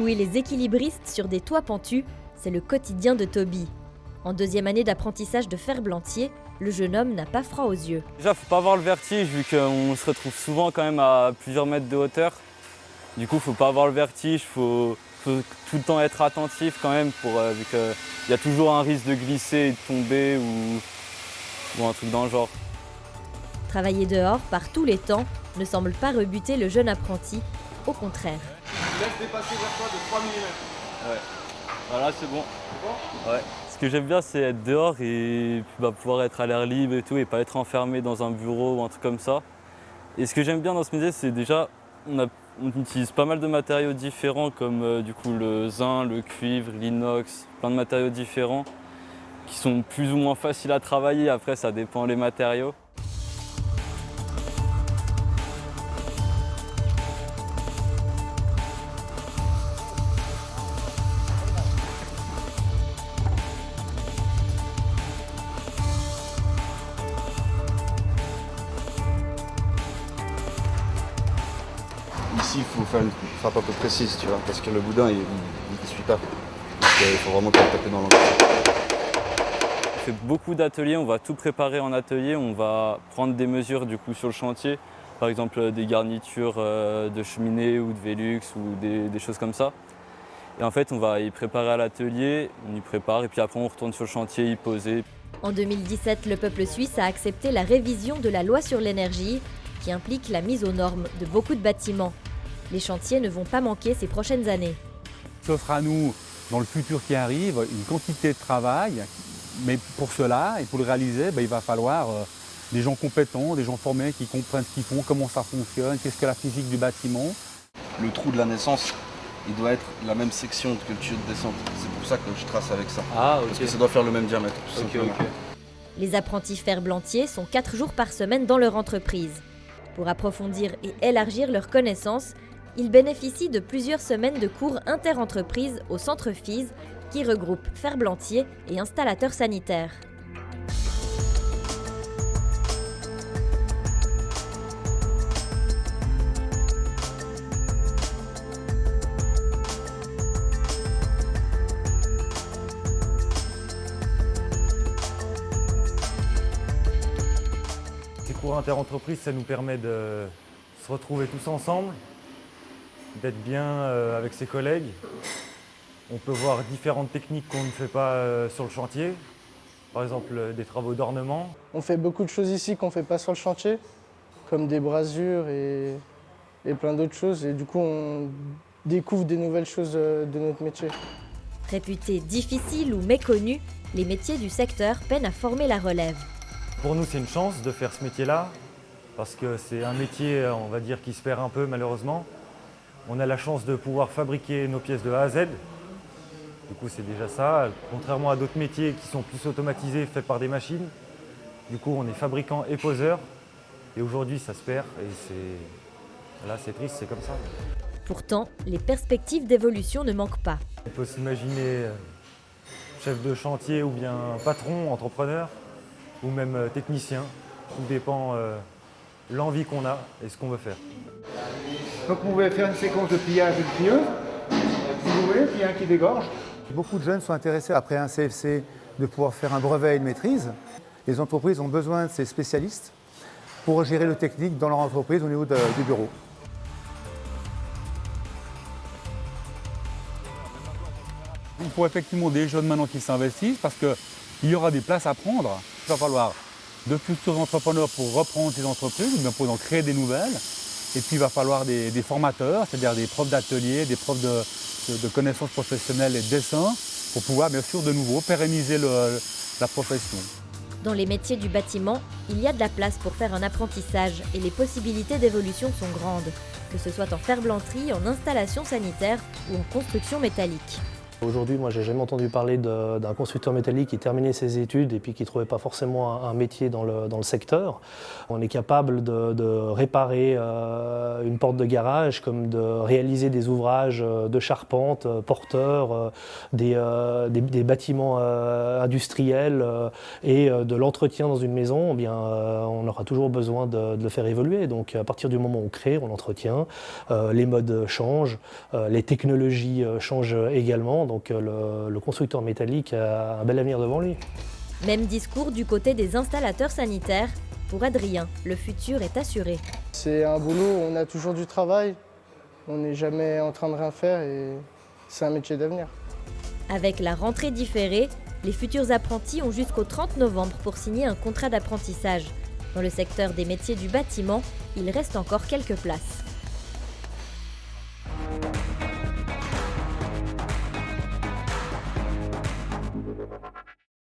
secouer les équilibristes sur des toits pentus, c'est le quotidien de Toby. En deuxième année d'apprentissage de ferblantier, le jeune homme n'a pas froid aux yeux. Déjà, faut pas avoir le vertige vu qu'on se retrouve souvent quand même à plusieurs mètres de hauteur. Du coup, faut pas avoir le vertige, faut tout le temps être attentif quand même vu qu'il y a toujours un risque de glisser et de tomber ou un truc dans le genre. Travailler dehors par tous les temps ne semble pas rebuter le jeune apprenti, au contraire. Laisse dépasser vers toi de 3 mm. Ouais. Voilà, c'est bon. C'est bon ? Ouais. Ce que j'aime bien, c'est être dehors et puis, pouvoir être à l'air libre et tout, et pas être enfermé dans un bureau ou un truc comme ça. Et ce que j'aime bien dans ce métier, c'est déjà, on utilise pas mal de matériaux différents, comme du coup le zinc, le cuivre, l'inox, plein de matériaux différents qui sont plus ou moins faciles à travailler. Après, ça dépend des matériaux. Ici, il faut faire une frappe un peu précise, tu vois, parce que le boudin, il ne suit pas. Donc, il faut vraiment taper dans l'angle. On fait beaucoup d'ateliers, on va tout préparer en atelier, on va prendre des mesures du coup sur le chantier, par exemple des garnitures de cheminée ou de Velux ou des choses comme ça. Et en fait, on va y préparer à l'atelier, on y prépare et puis après on retourne sur le chantier y poser. En 2017, le peuple suisse a accepté la révision de la loi sur l'énergie, qui implique la mise aux normes de beaucoup de bâtiments. Les chantiers ne vont pas manquer ces prochaines années. S'offre à nous, dans le futur qui arrive, une quantité de travail, mais pour cela, et pour le réaliser, il va falloir des gens compétents, des gens formés qui comprennent ce qu'ils font, comment ça fonctionne, qu'est-ce que la physique du bâtiment. Le trou de la naissance, il doit être la même section que le tuyau de descente. C'est pour ça que je trace avec ça. Ah, ok. Parce que ça doit faire le même diamètre, tout simplement. Les apprentis ferblantiers sont 4 jours par semaine dans leur entreprise. Pour approfondir et élargir leurs connaissances, ils bénéficient de plusieurs semaines de cours interentreprises au Centre FISE qui regroupe ferblantiers et installateurs sanitaires. Ces cours interentreprises, ça nous permet de se retrouver tous ensemble, d'être bien avec ses collègues. On peut voir différentes techniques qu'on ne fait pas sur le chantier, par exemple des travaux d'ornement. On fait beaucoup de choses ici qu'on ne fait pas sur le chantier, comme des brasures et plein d'autres choses. Et du coup, on découvre des nouvelles choses de notre métier. Réputés difficiles ou méconnus, les métiers du secteur peinent à former la relève. Pour nous, c'est une chance de faire ce métier-là, parce que c'est un métier, on va dire, qui se perd un peu malheureusement. On a la chance de pouvoir fabriquer nos pièces de A à Z. Du coup, c'est déjà ça. Contrairement à d'autres métiers qui sont plus automatisés, faits par des machines. Du coup, on est fabricant et poseur. Et aujourd'hui, ça se perd. Et là, c'est triste, c'est comme ça. Pourtant, les perspectives d'évolution ne manquent pas. On peut s'imaginer chef de chantier ou bien patron, entrepreneur, ou même technicien. Tout dépend l'envie qu'on a et ce qu'on veut faire. Donc vous pouvez faire une séquence de pliage de pneus, si vous voulez, puis un qui dégorge. Beaucoup de jeunes sont intéressés, après un CFC, de pouvoir faire un brevet et une maîtrise. Les entreprises ont besoin de ces spécialistes pour gérer le technique dans leur entreprise au niveau du bureau. Il faut effectivement des jeunes maintenant qui s'investissent parce qu'il y aura des places à prendre. Il va falloir de futurs entrepreneurs pour reprendre ces entreprises, ou bien pour en créer des nouvelles. Et puis il va falloir des formateurs, c'est-à-dire des profs d'atelier, des profs de connaissances professionnelles et de dessin, pour pouvoir bien sûr de nouveau pérenniser la profession. Dans les métiers du bâtiment, il y a de la place pour faire un apprentissage et les possibilités d'évolution sont grandes, que ce soit en ferblanterie, en installation sanitaire ou en construction métallique. Aujourd'hui, moi, j'ai jamais entendu parler d'un constructeur métallique qui terminait ses études et puis qui ne trouvait pas forcément un métier dans le secteur. On est capable de réparer une porte de garage, comme de réaliser des ouvrages de charpente, porteurs, des bâtiments industriels et de l'entretien dans une maison. Eh bien, on aura toujours besoin de le faire évoluer. Donc, à partir du moment où on crée, on entretient, les modes changent, les technologies changent également. Donc le constructeur métallique a un bel avenir devant lui. Même discours du côté des installateurs sanitaires. Pour Adrien, le futur est assuré. C'est un boulot où on a toujours du travail, on n'est jamais en train de rien faire et c'est un métier d'avenir. Avec la rentrée différée, les futurs apprentis ont jusqu'au 30 novembre pour signer un contrat d'apprentissage. Dans le secteur des métiers du bâtiment, il reste encore quelques places.